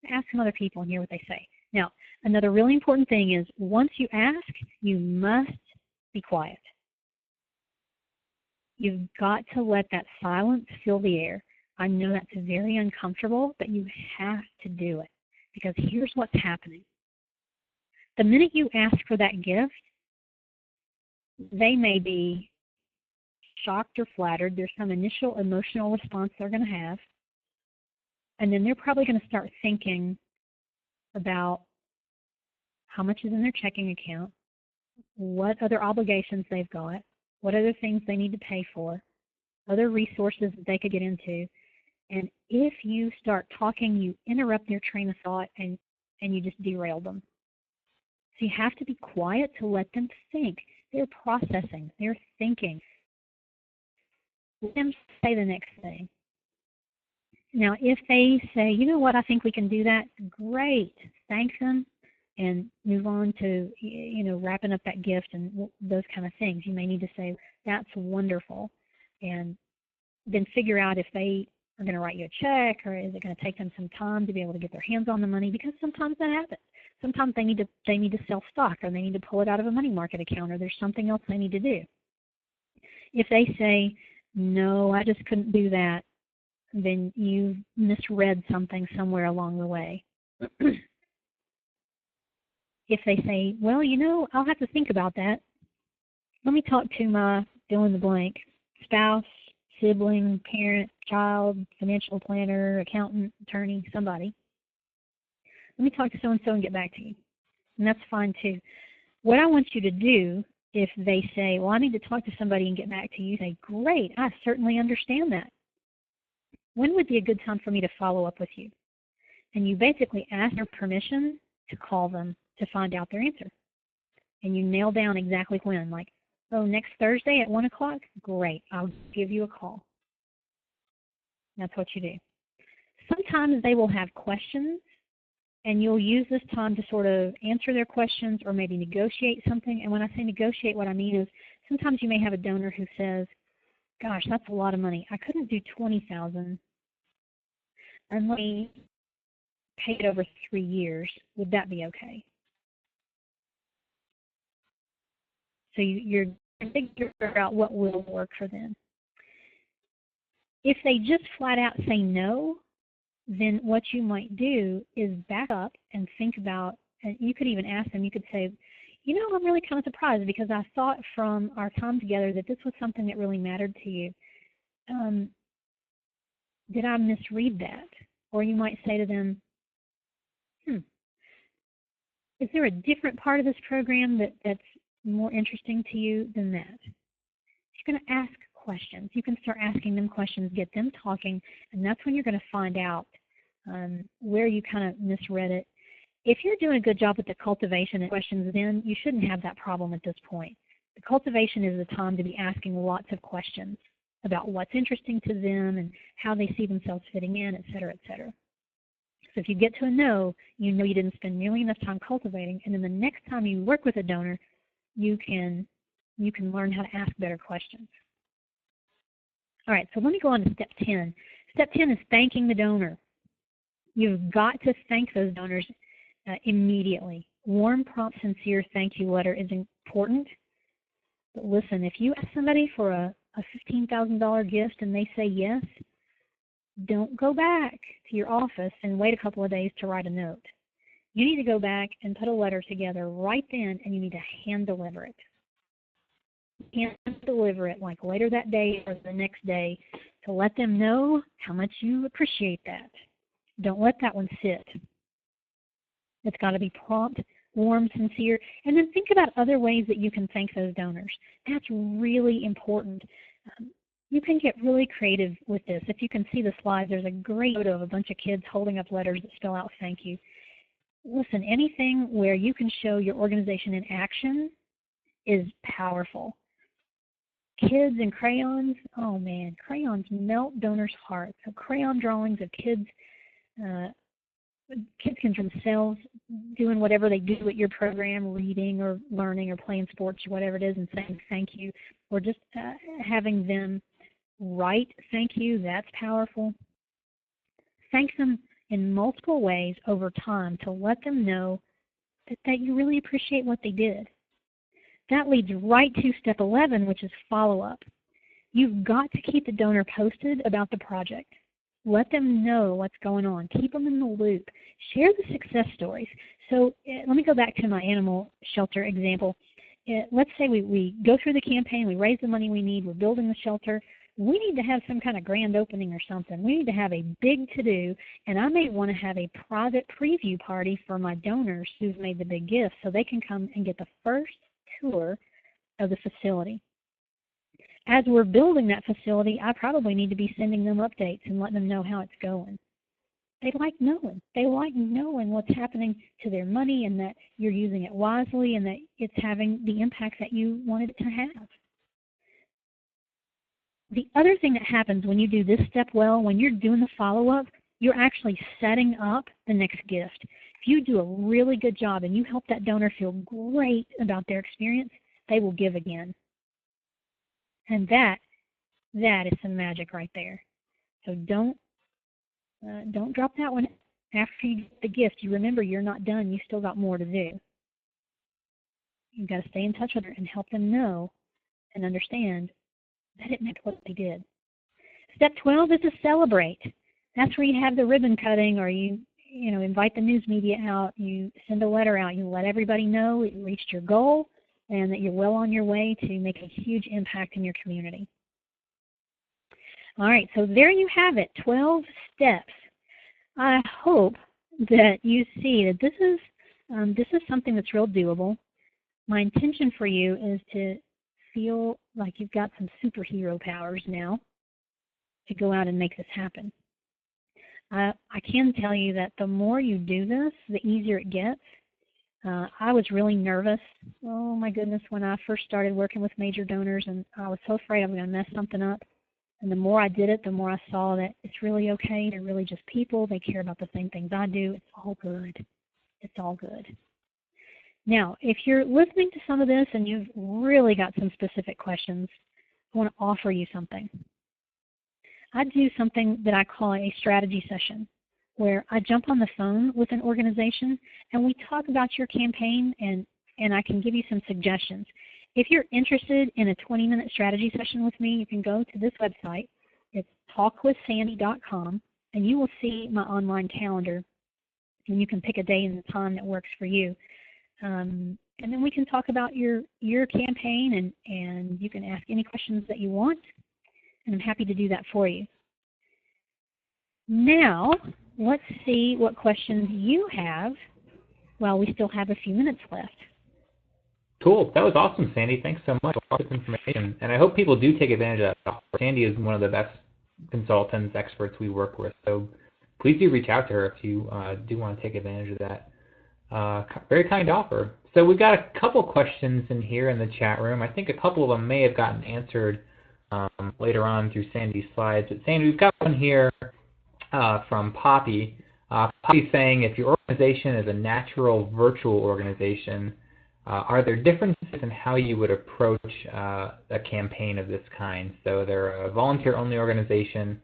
Ask some other people and hear what they say. Now, another really important thing is once you ask, you must be quiet. You've got to let that silence fill the air. I know that's very uncomfortable, but you have to do it because here's what's happening. The minute you ask for that gift, they may be shocked or flattered. There's some initial emotional response they're going to have. And then they're probably going to start thinking about how much is in their checking account, what other obligations they've got, what other things they need to pay for, other resources that they could get into. And if you start talking, you interrupt their train of thought and you just derail them. So you have to be quiet to let them think. They're processing. They're thinking. Let them say the next thing. Now, if they say, you know what, I think we can do that, great. Thank them and move on to, wrapping up that gift and those kind of things. You may need to say, that's wonderful. And then figure out if they are going to write you a check or is it going to take them some time to be able to get their hands on the money, because sometimes that happens. Sometimes they need to sell stock or they need to pull it out of a money market account or there's something else they need to do. If they say, no, I just couldn't do that, then you misread something somewhere along the way. If they say, well, I'll have to think about that. Let me talk to my fill in the blank, spouse, sibling, parent, child, financial planner, accountant, attorney, somebody. Let me talk to so-and-so and get back to you. And that's fine too. What I want you to do, if they say, well, I need to talk to somebody and get back to you, say, great, I certainly understand that. When would be a good time for me to follow up with you? And you basically ask their permission to call them to find out their answer. And you nail down exactly when, like, oh, next Thursday at 1 o'clock? Great, I'll give you a call. That's what you do. Sometimes they will have questions, and you'll use this time to sort of answer their questions or maybe negotiate something. And when I say negotiate, what I mean is sometimes you may have a donor who says, gosh, that's a lot of money. I couldn't do $20,000 and let me pay it over 3 years. Would that be okay? So you're trying to figure out what will work for them. If they just flat out say no, then what you might do is back up and think about, and you could even ask them, you could say, I'm really kind of surprised because I thought from our time together that this was something that really mattered to you. Did I misread that? Or you might say to them, is there a different part of this program that's more interesting to you than that? You're going to ask questions. You can start asking them questions, get them talking, and that's when you're going to find out where you kind of misread it. If you're doing a good job with the cultivation and questions, then you shouldn't have that problem at this point. The cultivation is the time to be asking lots of questions about what's interesting to them and how they see themselves fitting in, et cetera, et cetera. So if you get to a no, you know you didn't spend nearly enough time cultivating, and then the next time you work with a donor, you can learn how to ask better questions. All right, so let me go on to step 10. Step 10 is thanking the donor. You've got to thank those donors immediately. Warm, prompt, sincere thank you letter is important. But listen, if you ask somebody for a $15,000 gift and they say yes, don't go back to your office and wait a couple of days to write a note. You need to go back and put a letter together right then, and you need to hand deliver it. Hand deliver it like later that day or the next day to let them know how much you appreciate that. Don't let that one sit. It's got to be prompt, warm, sincere, and then think about other ways that you can thank those donors. That's really important. You can get really creative with this. If you can see the slides, there's a great photo of a bunch of kids holding up letters that spell out thank you. Listen, anything where you can show your organization in action is powerful. Kids and crayons, oh man, crayons melt donors' hearts. So crayon drawings of kids can themselves doing whatever they do at your program, reading or learning or playing sports or whatever it is, and saying thank you, or just having them write thank you, that's powerful. Thank them in multiple ways over time to let them know that you really appreciate what they did. That leads right to step 11, which is follow-up. You've got to keep the donor posted about the project. Let them know what's going on. Keep them in the loop. Share the success stories. So let me go back to my animal shelter example. Let's say we go through the campaign, we raise the money we need, we're building the shelter. We need to have some kind of grand opening or something. We need to have a big to-do, and I may want to have a private preview party for my donors who've made the big gift so they can come and get the first tour of the facility. As we're building that facility, I probably need to be sending them updates and letting them know how it's going. They like knowing. They like knowing what's happening to their money and that you're using it wisely and that it's having the impact that you wanted it to have. The other thing that happens when you do this step well, when you're doing the follow-up, you're actually setting up the next gift. If you do a really good job and you help that donor feel great about their experience, they will give again. And that is some magic right there. So don't drop that one after you get the gift. You remember you're not done. You still got more to do. You've got to stay in touch with her and help them know and understand that it meant what they did. Step 12 is to celebrate. That's where you have the ribbon cutting, or you invite the news media out, you send a letter out, you let everybody know that you reached your goal and that you're well on your way to make a huge impact in your community. All right, so there you have it, 12 steps. I hope that you see that this is something that's real doable. My intention for you is to feel like you've got some superhero powers now to go out and make this happen. I can tell you that the more you do this, the easier it gets. I was really nervous, oh my goodness, when I first started working with major donors, and I was so afraid I was going to mess something up. And the more I did it, the more I saw that it's really okay. They're really just people. They care about the same things I do. It's all good. It's all good. Now, if you're listening to some of this and you've really got some specific questions, I want to offer you something. I do something that I call a strategy session, where I jump on the phone with an organization and we talk about your campaign and I can give you some suggestions. If you're interested in a 20-minute strategy session with me, you can go to this website. It's talkwithsandy.com, and you will see my online calendar, and you can pick a day and a time that works for you. And then we can talk about your campaign, and you can ask any questions that you want, and I'm happy to do that for you. Now, let's see what questions you have while we still have a few minutes left. Cool. That was awesome, Sandy. Thanks so much for all this information. And I hope people do take advantage of that. Sandy is one of the best consultants, experts we work with. So please do reach out to her if you do want to take advantage of that. Very kind offer. So we've got a couple questions in here in the chat room. I think a couple of them may have gotten answered later on through Sandy's slides. But Sandy, we've got one here from Poppy. Poppy's saying, if your organization is a natural virtual organization, are there differences in how you would approach a campaign of this kind? So they're a volunteer-only organization,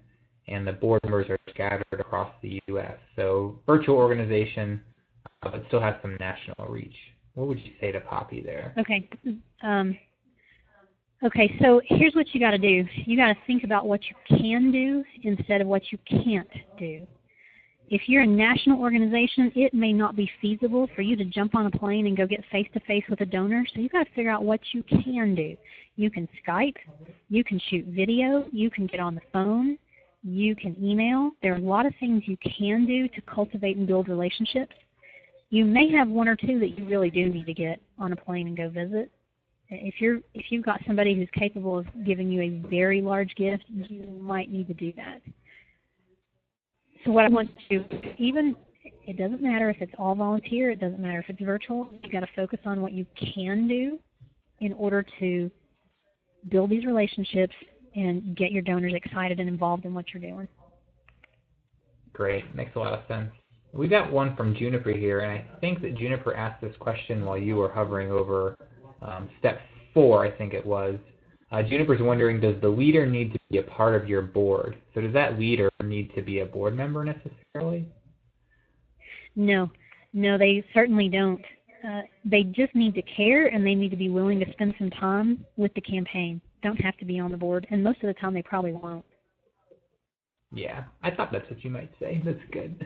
and the board members are scattered across the U.S. So virtual organization, but still has some national reach. What would you say to Poppy there? Okay. Okay, so here's what you got to do. You got to think about what you can do instead of what you can't do. If you're a national organization, it may not be feasible for you to jump on a plane and go get face-to-face with a donor, so you've got to figure out what you can do. You can Skype, you can shoot video, you can get on the phone, you can email. There are a lot of things you can do to cultivate and build relationships. You may have one or two that you really do need to get on a plane and go visit. If you've got somebody who's capable of giving you a very large gift, you might need to do that. So what I want to do, it doesn't matter if it's all volunteer, it doesn't matter if it's virtual, you've got to focus on what you can do in order to build these relationships and get your donors excited and involved in what you're doing. Great, makes a lot of sense. We got one from Juniper here, and I think that Juniper asked this question while you were hovering over step 4, I think it was. Juniper's wondering, does the leader need to be a part of your board? So does that leader need to be a board member necessarily? No, they certainly don't. They just need to care, and they need to be willing to spend some time with the campaign. Don't have to be on the board, and most of the time they probably won't. Yeah, I thought that's what you might say. That's good.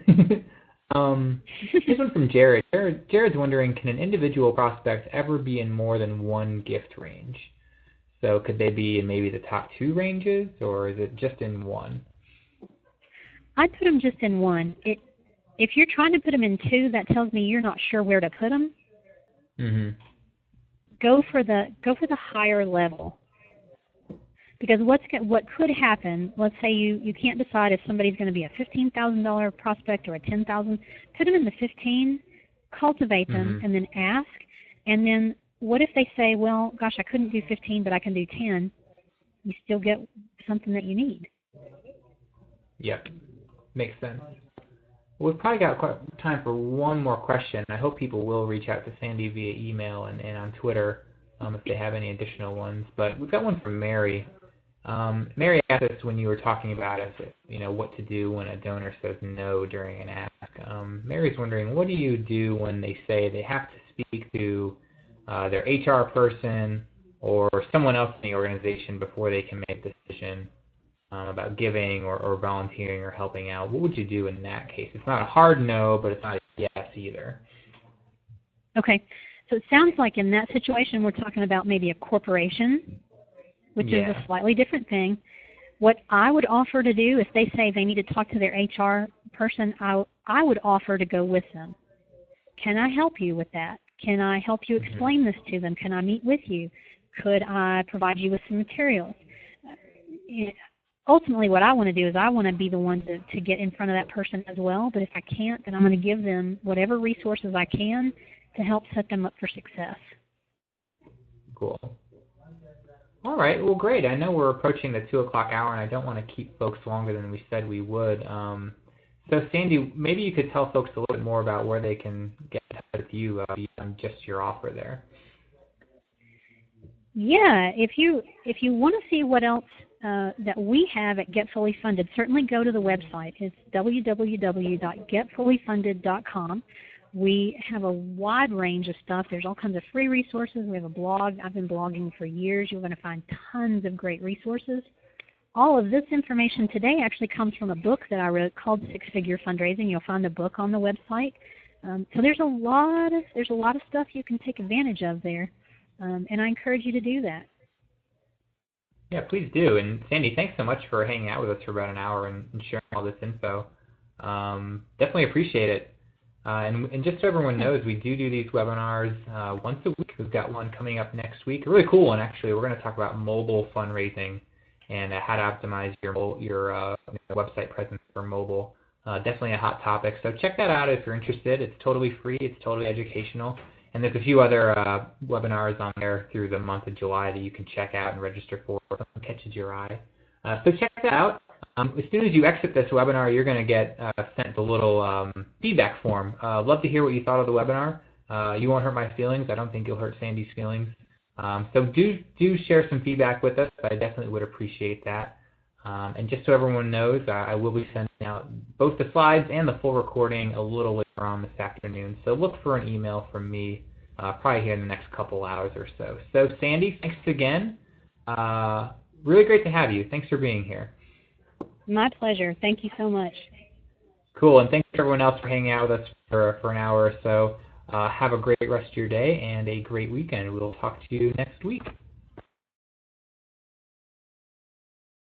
This one from Jared. Jared's wondering, can an individual prospect ever be in more than one gift range? So could they be in maybe the top 2 ranges, or is it just in one? I'd put them just in one. If you're trying to put them in 2, that tells me you're not sure where to put them. Mm-hmm. Go for the higher level. Because what could happen, let's say you can't decide if somebody's going to be a $15,000 prospect or a $10,000, put them in the 15, cultivate them, and then ask. And then what if they say, well, gosh, I couldn't do 15, but I can do 10? You still get something that you need. Yep, makes sense. We've probably got time for one more question. I hope people will reach out to Sandy via email and on Twitter if they have any additional ones. But we've got one from Mary. Mary asked us when you were talking about what to do when a donor says no during an ask. Mary's wondering, what do you do when they say they have to speak to their HR person or someone else in the organization before they can make a decision about giving or volunteering or helping out? What would you do in that case? It's not a hard no, but it's not a yes either. Okay, so it sounds like in that situation we're talking about maybe a corporation, which is a slightly different thing. What I would offer to do, if they say they need to talk to their HR person, I would offer to go with them. Can I help you with that? Can I help you explain this to them? Can I meet with you? Could I provide you with some materials? Ultimately, what I want to do is I want to be the one to get in front of that person as well, but if I can't, then I'm going to give them whatever resources I can to help set them up for success. Cool. All right, well, great. I know we're approaching the 2 o'clock hour, and I don't want to keep folks longer than we said we would. So, Sandy, maybe you could tell folks a little bit more about where they can get in touch with you beyond just your offer there. Yeah, if you want to see what else that we have at Get Fully Funded, certainly go to the website. It's www.getfullyfunded.com. We have a wide range of stuff. There's all kinds of free resources. We have a blog. I've been blogging for years. You're going to find tons of great resources. All of this information today actually comes from a book that I wrote called 6-Figure Fundraising. You'll find the book on the website. So there's a lot of stuff you can take advantage of there, and I encourage you to do that. Yeah, please do. And Sandy, thanks so much for hanging out with us for about an hour and sharing all this info. Definitely appreciate it. And just so everyone knows, we do these webinars once a week. We've got one coming up next week, a really cool one actually. We're going to talk about mobile fundraising and how to optimize your website presence for mobile. Definitely a hot topic. So check that out if you're interested. It's totally free. It's totally educational. And there's a few other webinars on there through the month of July that you can check out and register for if something catches your eye. So check that out. As soon as you exit this webinar, you're going to get sent a little feedback form. Love to hear what you thought of the webinar. You won't hurt my feelings. I don't think you'll hurt Sandy's feelings. So do share some feedback with us. I definitely would appreciate that. And just so everyone knows, I will be sending out both the slides and the full recording a little later on this afternoon. So look for an email from me probably here in the next couple hours or so. So Sandy, thanks again. Really great to have you. Thanks for being here. My pleasure. Thank you so much. Cool, and thanks to everyone else for hanging out with us for an hour or so. Have a great rest of your day and a great weekend. We'll talk to you next week.